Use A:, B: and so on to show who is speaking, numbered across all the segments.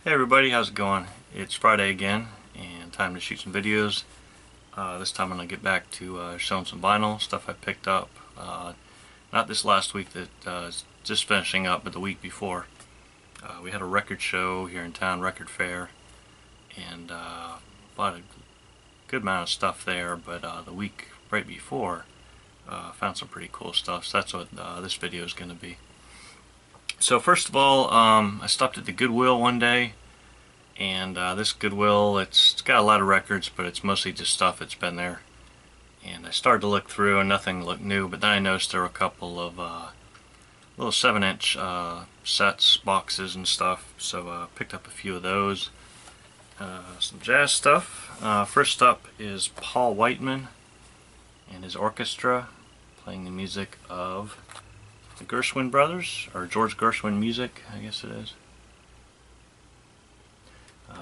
A: Hey everybody, how's it going? It's Friday again and time to shoot some videos. This time I'm going to get back to showing some vinyl stuff I picked up. Not this last week that is just finishing up, but the week before. We had a record show here in town, Record Fair, and bought a good amount of stuff there, but the week right before found some pretty cool stuff, so that's what this video is going to be. So first of all, I stopped at the Goodwill one day, and this Goodwill, it's got a lot of records, but it's mostly just stuff that's been there. And I started to look through and nothing looked new, but then I noticed there were a couple of little 7-inch sets, boxes and stuff, so picked up a few of those. Some jazz stuff. First up is Paul Whiteman and his orchestra playing the music of the Gershwin brothers, or George Gershwin music, I guess it is.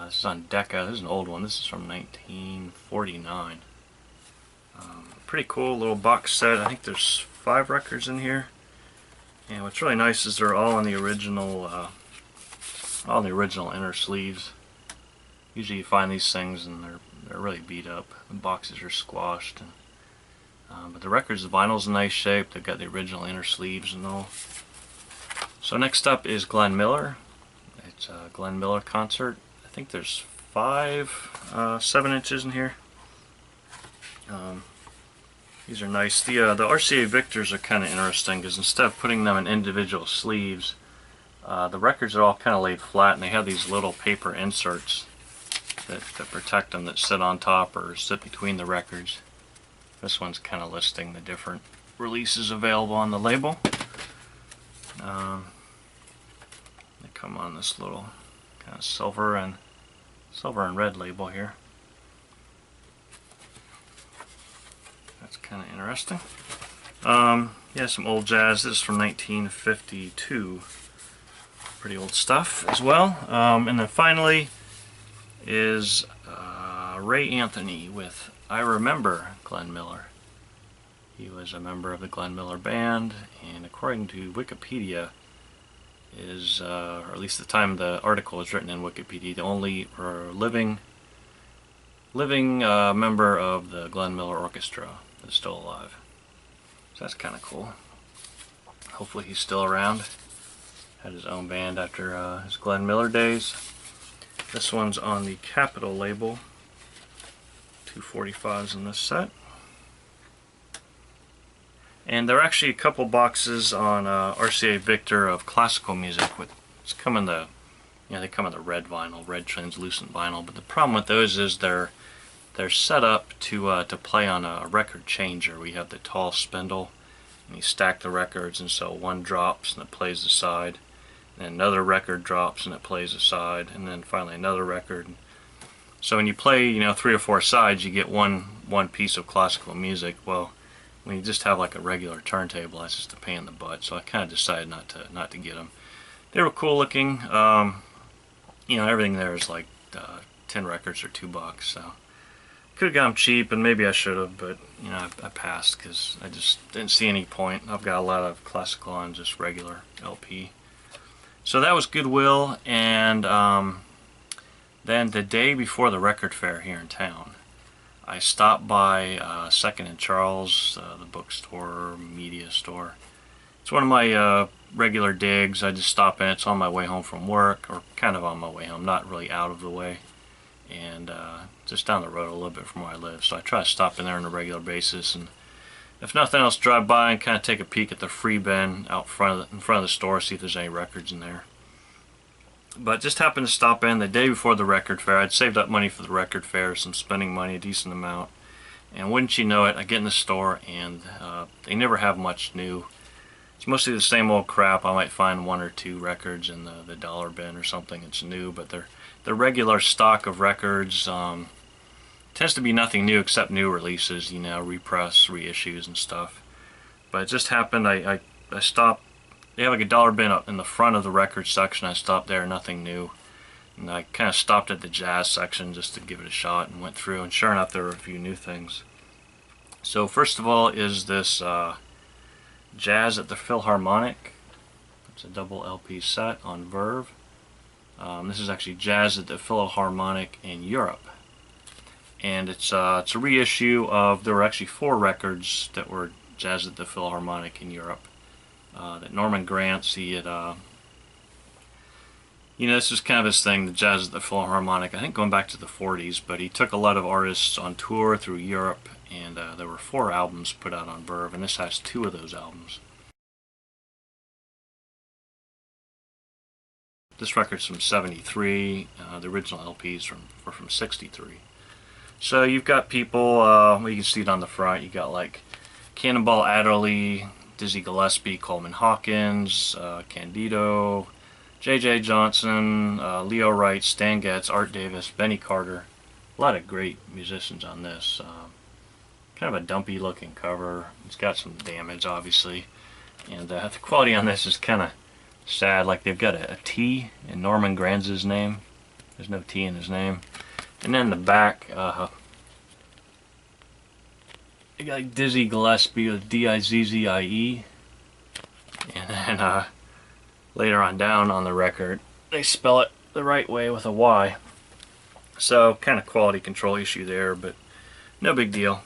A: This is on Decca. This is an old one. This is from 1949. Pretty cool little box set. I think there's 5 records in here. And what's really nice is they're all in the original inner sleeves. Usually you find these things and they're really beat up. The boxes are squashed. But the records, the vinyl's in nice shape. They've got the original inner sleeves and all. So next up is Glenn Miller. It's a Glenn Miller concert. I think there's 5 7 inches in here. These are nice. The RCA Victors are kind of interesting because instead of putting them in individual sleeves, the records are all kind of laid flat, and they have these little paper inserts that protect them, that sit on top or sit between the records. This one's kind of listing the different releases available on the label. They come on this little kind of silver and red label here. That's kind of interesting. Yeah, some old jazz. This is from 1952. Pretty old stuff as well. And then finally is Ray Anthony with I Remember Glenn Miller. He was a member of the Glenn Miller Band, and according to Wikipedia, is, or at least the time the article was written in Wikipedia, the only living member of the Glenn Miller Orchestra that's still alive. So that's kind of cool. Hopefully he's still around. Had his own band after his Glenn Miller days. This one's on the Capitol label. 245s in this set. And there are actually a couple boxes on RCA Victor of classical music. It's come in the, they come in the red vinyl, red translucent vinyl. But the problem with those is they're set up to play on a record changer. We have the tall spindle, and you stack the records, and so one drops and it plays the side, and another record drops and it plays the side, and then finally another record. So when you play, 3 or 4 sides, you get one piece of classical music. Well, when you just have like a regular turntable, that's just a pain in the butt. So I kind of decided not to get them. They were cool looking. Everything there is like 10 records for $2. So could have got them cheap, and maybe I should have, but I passed because I just didn't see any point. I've got a lot of classical on just regular LP. So that was Goodwill, and then the day before the record fair here in town, I stopped by 2nd and Charles, the bookstore, media store. It's one of my regular digs. I just stop in. It's on my way home from work, or kind of on my way home, not really out of the way, and just down the road a little bit from where I live. So I try to stop in there on a regular basis, and if nothing else, drive by and kind of take a peek at the free bin out in front of the store, see if there's any records in there. But just happened to stop in the day before the record fair. I'd saved up money for the record fair, some spending money, a decent amount. And wouldn't you know it, I get in the store and they never have much new. It's mostly the same old crap. I might find 1 or 2 records in the dollar bin or something that's new, but their regular stock of records tends to be nothing new except new releases, repress, reissues and stuff. But it just happened, I stopped. They have like a dollar bin up in the front of the record section. I stopped there, nothing new. And I kind of stopped at the jazz section just to give it a shot and went through, and sure enough there were a few new things. So first of all is this Jazz at the Philharmonic. It's a double LP set on Verve. This is actually Jazz at the Philharmonic in Europe. And it's a reissue of, there were actually 4 records that were Jazz at the Philharmonic in Europe. That Norman Granz, he had, this is kind of his thing, the Jazz at the Philharmonic, I think going back to the 40s, but he took a lot of artists on tour through Europe, and there were 4 albums put out on Verve, and this has 2 of those albums. This record's from '73, the original LPs were from '63. So you've got people, you can see it on the front, you got like Cannonball Adderley, Dizzy Gillespie, Coleman Hawkins, Candido, J.J. Johnson, Leo Wright, Stan Getz, Art Davis, Benny Carter. A lot of great musicians on this. Kind of a dumpy looking cover. It's got some damage obviously. And the quality on this is kind of sad. Like they've got a T in Norman Granz's name. There's no T in his name. And then the back, you got like Dizzy Gillespie with D-I-Z-Z-I-E. And then later on down on the record, they spell it the right way with a Y. So kind of quality control issue there, but no big deal.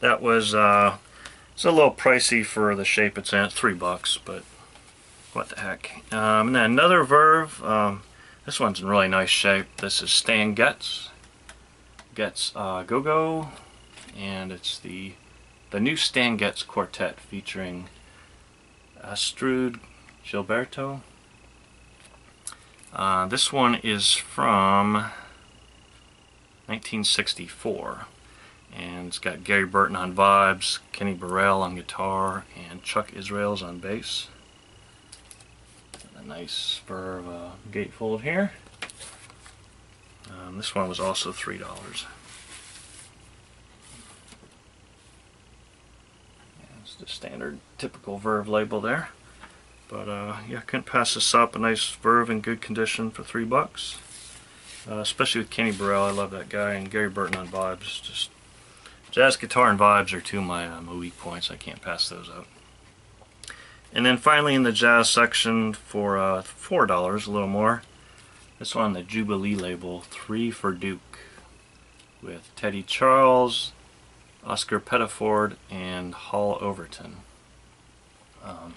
A: That was, it's a little pricey for the shape it's in. It's $3, but what the heck. And then another Verve. This one's in really nice shape. This is Stan Getz. Getz Go-Go. And it's the new Stan Getz Quartet featuring Astrud Gilberto. This one is from 1964. And it's got Gary Burton on vibes, Kenny Burrell on guitar, and Chuck Israels on bass. A nice Verve gatefold here. This one was also $3. It's the standard, typical Verve label there. But yeah, couldn't pass this up. A nice Verve in good condition for $3. Especially with Kenny Burrell, I love that guy, and Gary Burton on vibes. Just jazz guitar and vibes are 2 of my weak points. I can't pass those up. And then finally in the jazz section for $4, a little more. This one on the Jubilee label, 3 for Duke, with Teddy Charles, Oscar Pettiford, and Hall Overton. Got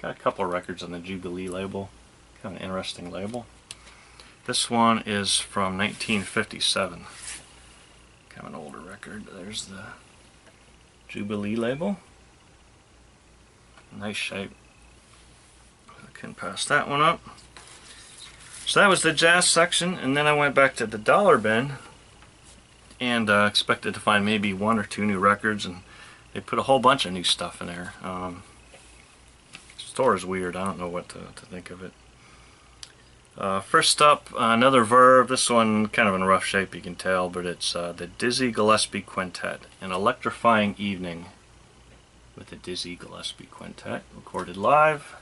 A: a couple of records on the Jubilee label. Kind of an interesting label. This one is from 1957. Kind of an older record. There's the Jubilee label. Nice shape. I couldn't pass that one up. So that was the jazz section, and then I went back to the dollar bin and expected to find maybe 1 or 2 new records, and they put a whole bunch of new stuff in there. The store is weird. I don't know what to think of it. First up, another Verve. This one kind of in rough shape, you can tell, but it's the Dizzy Gillespie Quintet, An Electrifying Evening with the Dizzy Gillespie Quintet, recorded live.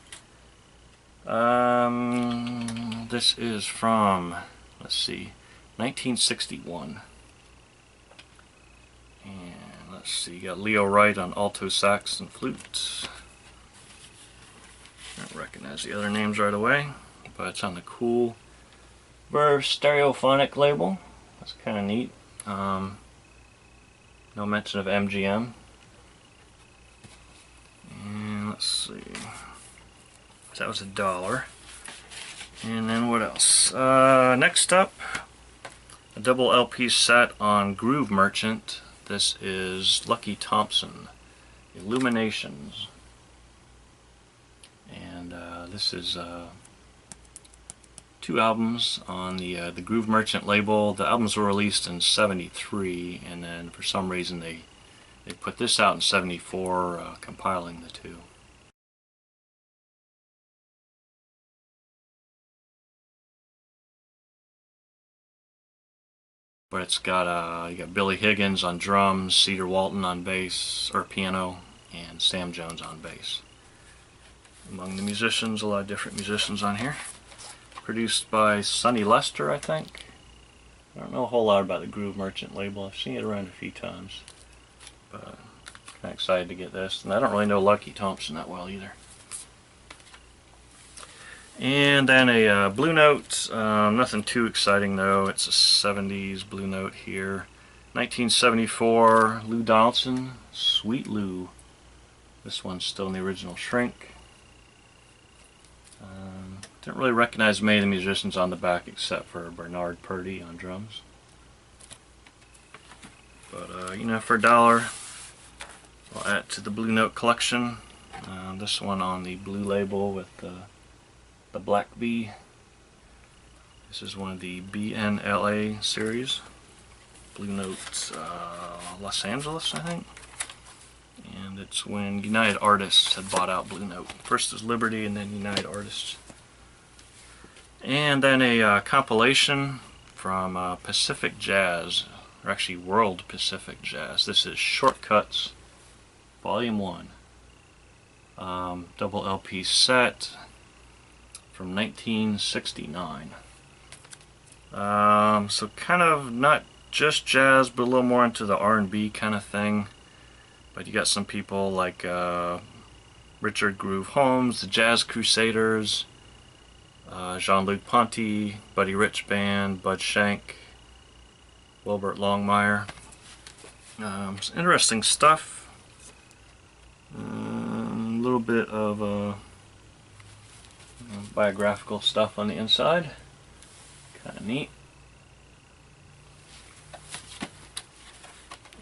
A: This is from, let's see, 1961. And let's see, you got Leo Wright on alto sax and flute. I don't recognize the other names right away, but it's on the cool Verve Stereophonic label. That's kind of neat. No mention of MGM. And let's see. So that was $1. And then what else? Next up, a double LP set on Groove Merchant. This is Lucky Thompson, Illuminations. And this is 2 albums on the Groove Merchant label. The albums were released in '73, and then for some reason they put this out in '74, compiling the 2. But it's got you got Billy Higgins on drums, Cedar Walton on bass or piano, and Sam Jones on bass. Among the musicians, a lot of different musicians on here. Produced by Sonny Lester, I think. I don't know a whole lot about the Groove Merchant label. I've seen it around a few times, but I'm kind of excited to get this. And I don't really know Lucky Thompson that well either. And then a Blue Note, nothing too exciting though. It's a 70s Blue Note here. 1974, Lou Donaldson, Sweet Lou. This one's still in the original shrink. Didn't really recognize many of the musicians on the back except for Bernard Purdie on drums. But you know, for $1, I'll add to the Blue Note collection. This one on the blue label with the Black Bee. This is one of the BNLA series. Blue Note Los Angeles, I think. And it's when United Artists had bought out Blue Note. First was Liberty and then United Artists. And then a compilation from Pacific Jazz, or actually World Pacific Jazz. This is Shortcuts, Volume 1. Double LP set from 1969. So kind of not just jazz, but a little more into the R&B kind of thing. But you got some people like Richard Groove Holmes, the Jazz Crusaders, Jean-Luc Ponty, Buddy Rich Band, Bud Shank, Wilbert Longmire. Some interesting stuff. A little bit of biographical stuff on the inside. Kind of neat.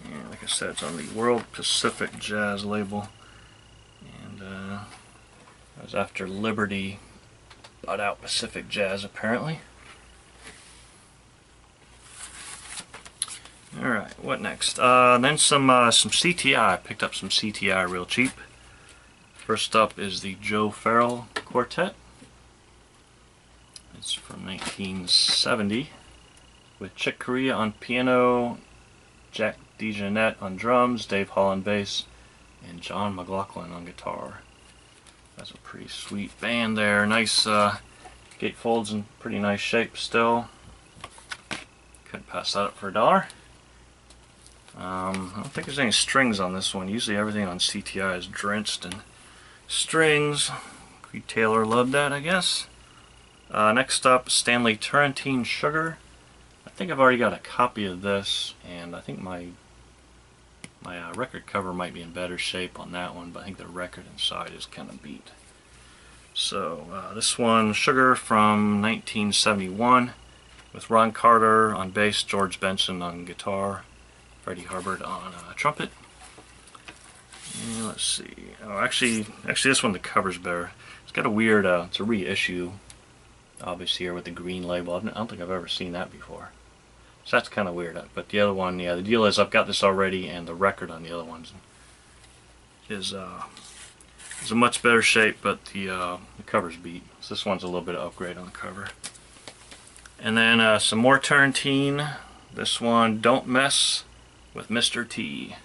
A: And like I said, it's on the World Pacific Jazz label. And that was after Liberty bought out Pacific Jazz, apparently. Alright, what next? Then some CTI. I picked up some CTI real cheap. First up is the Joe Farrell Quartet. It's from 1970 with Chick Corea on piano, Jack DeJohnette on drums, Dave Hall on bass, and John McLaughlin on guitar. That's a pretty sweet band there. Nice gatefolds in pretty nice shape still. Couldn't pass that up for $1. I don't think there's any strings on this one. Usually everything on CTI is drenched in strings. Creed Taylor loved that, I guess. Next up, Stanley Turrentine Sugar. I think I've already got a copy of this, and I think my record cover might be in better shape on that one, but I think the record inside is kind of beat. So this one, Sugar, from 1971, with Ron Carter on bass, George Benson on guitar, Freddie Hubbard on trumpet. And let's see. Oh, actually, this one the cover's better. It's got a weird. It's a reissue, obviously here with the green label. I don't think I've ever seen that before. So that's kind of weird. But the other one, yeah, the deal is I've got this already, and the record on the other ones is a much better shape, but the cover's beat. So this one's a little bit of upgrade on the cover. And then some more Turrentine. This one, Don't Mess with Mr. T.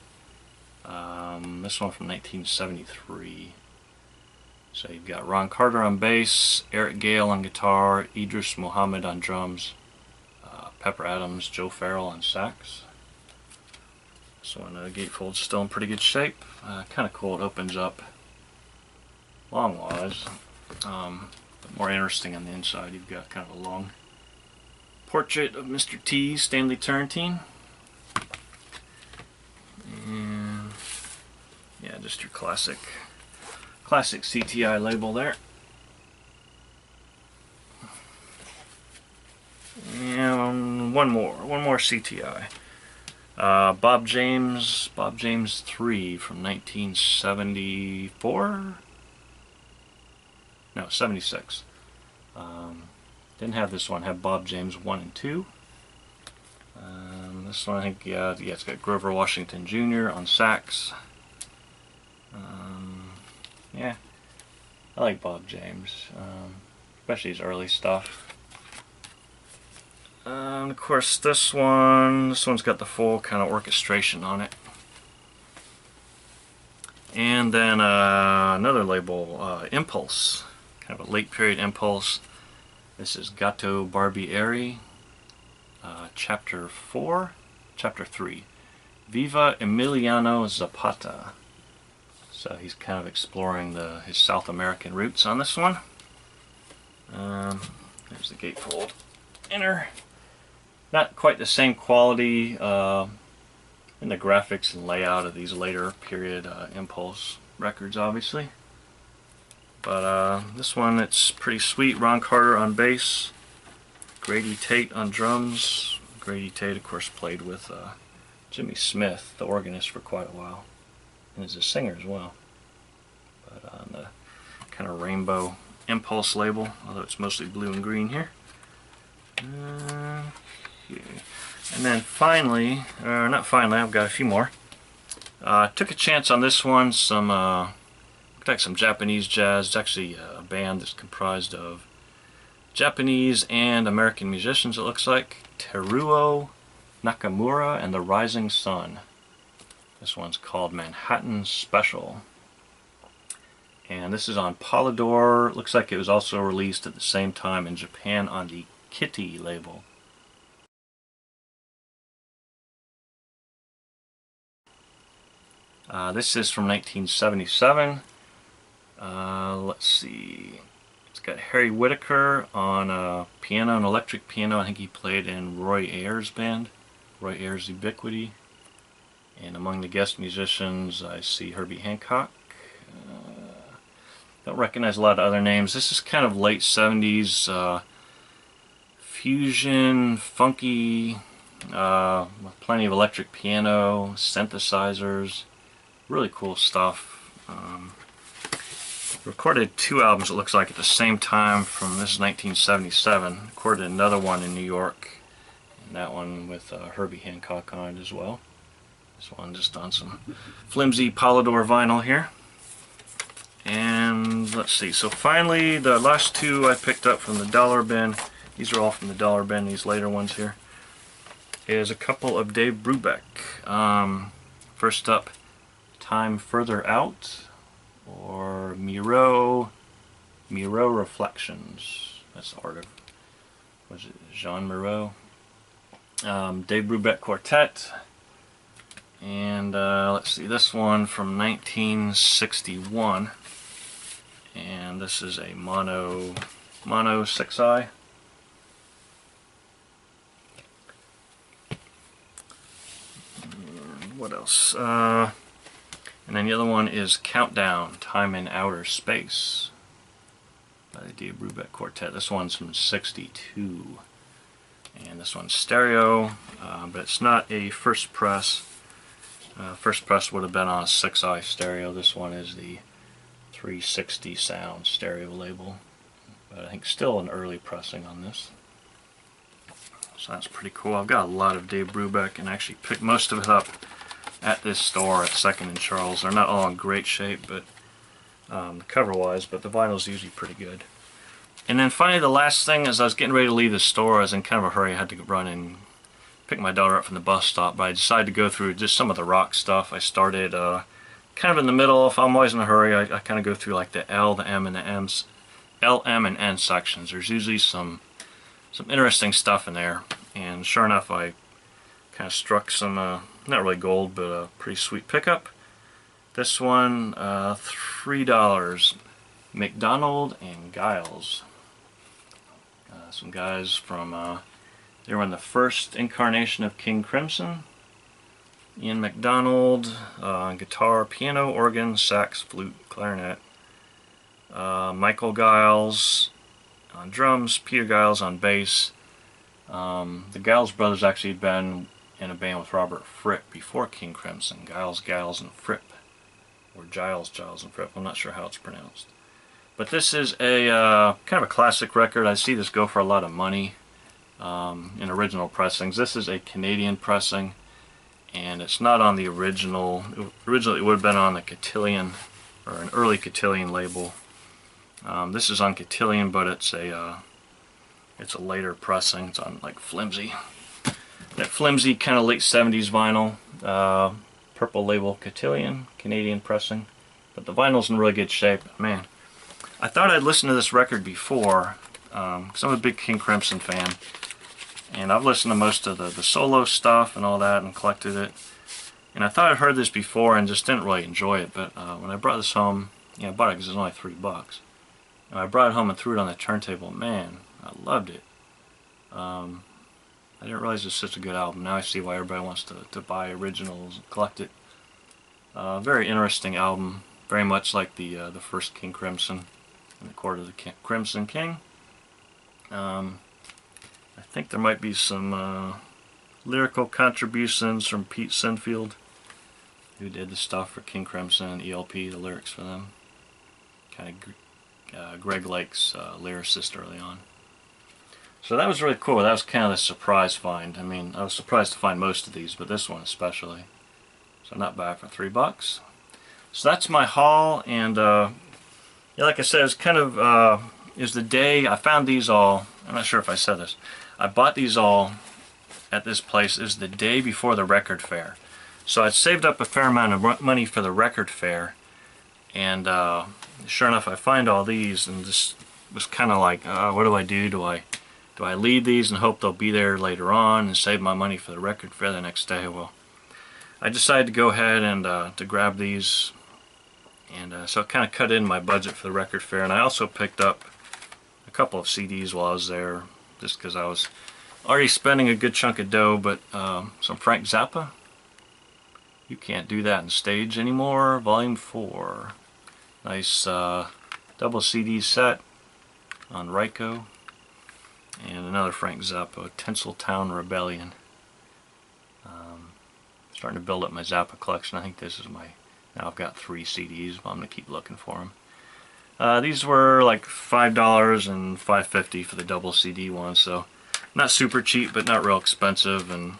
A: This one from 1973. So you've got Ron Carter on bass, Eric Gale on guitar, Idris Muhammad on drums, Pepper Adams, Joe Farrell on sax. This one, gatefold's still in pretty good shape. Kind of cool. It opens up long-wise. But more interesting on the inside. You've got kind of a long portrait of Mr. T, Stanley Turrentine. And yeah, just your classic CTI label there. And one more CTI. Bob James 3 from 1974. No, 76. Didn't have this one. Had Bob James 1 and 2. This one, I think, yeah, it's got Grover Washington Jr. on sax. Yeah, I like Bob James, especially his early stuff. Of course, this one's got the full kind of orchestration on it. And then another label, Impulse, kind of a late period Impulse. This is Gato Barbieri, Chapter 3, Viva Emiliano Zapata. So he's kind of exploring his South American roots on this one. There's the gatefold inner. Not quite the same quality in the graphics and layout of these later period Impulse records, obviously. But this one, it's pretty sweet. Ron Carter on bass, Grady Tate on drums. Grady Tate, of course, played with Jimmy Smith, the organist, for quite a while, and is a singer as well. But on the kind of rainbow Impulse label, although it's mostly blue and green here. And then finally, or not finally, I've got a few more. Took a chance on this one, some Japanese jazz. It's actually a band that's comprised of Japanese and American musicians, it looks like. Teruo Nakamura and the Rising Sun. This one's called Manhattan Special. And this is on Polydor. Looks like it was also released at the same time in Japan on the Kitty label. This is from 1977. Let's see. It's got Harry Whitaker on piano and electric piano. I think he played in Roy Ayers' band, Roy Ayers' Ubiquity. And among the guest musicians, I see Herbie Hancock. Don't recognize a lot of other names. This is kind of late 70s fusion, funky, with plenty of electric piano, synthesizers. Really cool stuff. Recorded 2 albums, it looks like, at the same time. From this is 1977. Recorded another one in New York, and that one with Herbie Hancock on it as well. This one just on some flimsy Polydor vinyl here. And let's see, so finally the last two I picked up from the dollar bin. These are all from the dollar bin, these later ones here. Is a couple of Dave Brubeck. First up, Time Further Out, or Miro Reflections. That's the art of, was it Jean Miro? Dave Brubeck Quartet. And let's see, this one from 1961. And this is a mono 6i. What else? And then the other one is Countdown, Time in Outer Space by the Dave Brubeck Quartet. This one's from 62. And this one's stereo, but it's not a first press. First press would have been on a 6i stereo. This one is the 360 sound stereo label. But I think still an early pressing on this. So that's pretty cool. I've got a lot of Dave Brubeck and actually picked most of it up at this store at 2nd and Charles. They're not all in great shape, but cover-wise, but the vinyl's usually pretty good. And then finally, the last thing, as I was getting ready to leave the store, I was in kind of a hurry. I had to run and pick my daughter up from the bus stop, but I decided to go through just some of the rock stuff. I started kind of in the middle. If I'm always in a hurry, I kind of go through like the L, the M, and the M's, L, M, and N sections. There's usually some interesting stuff in there, and sure enough, I kind of struck some, not really gold, but a pretty sweet pickup. This one, $3, McDonald and Giles. Some guys from, they were in the first incarnation of King Crimson. Ian McDonald on guitar, piano, organ, sax, flute, clarinet. Michael Giles on drums, Peter Giles on bass. The Giles brothers actually had been in a band with Robert Fripp before King Crimson. Giles, and Fripp. Or Giles, and Fripp. I'm not sure how it's pronounced. But this is a kind of a classic record. I see this go for a lot of money in original pressings. This is a Canadian pressing, and it's not on the original. Originally it would have been on the Cotillion, or an early Cotillion label. This is on Cotillion, but it's a later pressing. It's on like flimsy. That flimsy kind of late 70s vinyl. Purple label Cotillion, Canadian pressing. But the vinyl's in really good shape. Man, I thought I'd listened to this record before, because I'm a big King Crimson fan. And I've listened to most of the solo stuff and all that and collected it. And I thought I'd heard this before and just didn't really enjoy it. But when I brought this home, I bought it because it was only $3. And I brought it home and threw it on the turntable. Man, I loved it. I didn't realize it was such a good album. Now I see why everybody wants to buy originals and collect it. Very interesting album. Very much like the first King Crimson and the Court of the Crimson King. I think there might be some lyrical contributions from Pete Sinfield, who did the stuff for King Crimson and ELP, the lyrics for them. Kind of Greg Lake's lyricist early on. So that was really cool. That was kind of a surprise find. I mean, I was surprised to find most of these, but this one especially. So not bad for $3. So that's my haul, and yeah, like I said, it's kind of is the day I found these all. I'm not sure if I said this. I bought these all at this place. Is the day before the record fair. So I'd saved up a fair amount of money for the record fair, and sure enough, I find all these, and this was kind of like, what do I do? Do I leave these and hope they'll be there later on and save my money for the record fair the next day? Well, I decided to go ahead and to grab these, and so it kind of cut in my budget for the record fair. And I also picked up a couple of CDs while I was there, just because I was already spending a good chunk of dough. But some Frank Zappa, You Can't Do That in Stage Anymore, Volume 4. Nice double CD set on Ryko. And another Frank Zappa, Tinseltown Rebellion. Starting to build up my Zappa collection. I think this is my, now I've got 3 CDs, but I'm going to keep looking for them. These were like $5 and $5.50 for the double CD one, so not super cheap, but not real expensive, and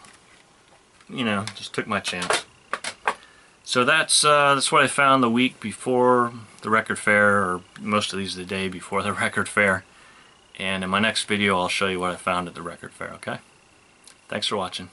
A: you know, just took my chance. So that's what I found the week before the record fair, or most of these the day before the record fair. And in my next video I'll show you what I found at the record fair, okay? Thanks for watching.